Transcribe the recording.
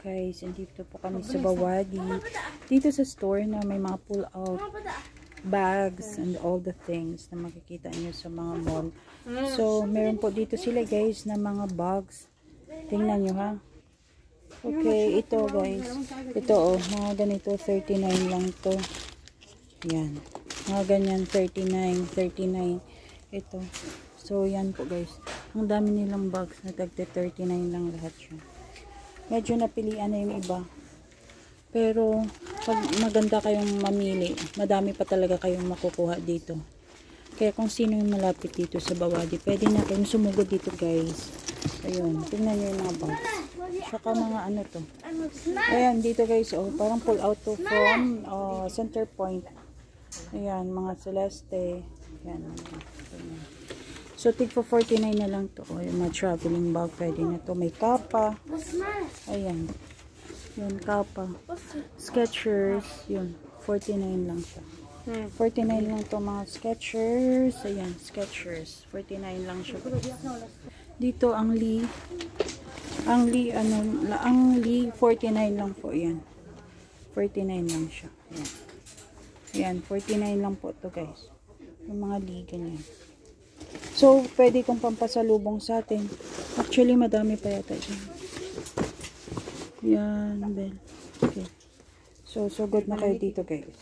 Guys, dito po kami sa Bawadi. Dito sa store na may mga pull-out bags and all the things na makikita nyo sa mga mall. So, meron po dito sila guys na mga bags. Tingnan nyo ha. Okay, ito guys. Ito oh, mga ganito 39 lang to. Yan. Mga ganyan 39. Ito. So, yan po guys. Ang dami nilang bags na tagte 39 lang lahat siya. Medyo napilian na yung iba. Pero, pag maganda kayong mamili, madami pa talaga kayong makukuha dito. Kaya kung sino yung malapit dito sa Bawadi, pwede na kayong sumugod dito guys. Ayun, tingnan nyo yung mga bags. Saka mga ano to. Ayan, dito guys, oh, parang pull out to from Center Point. Ayan, mga Celeste. Ayan. So, tig for 49 na lang to. Oh, yung mga traveling bag, pwede na to. May kapa. Ayan. Yun, kapa. Skechers. Yun, 49 lang siya. 49 lang to mga Skechers. Ayan, Skechers. 49 lang siya. Dito, ang Lee. Ang Lee, 49 lang po. Ayan. 49 lang siya. Ayan. Ayan, 49 lang po to guys. Yung mga Lee, ganyan. So, pwede kong pampasalubong sa atin. Actually, madami pa yata siya. Yan, bell. Okay. So good na kayo dito guys.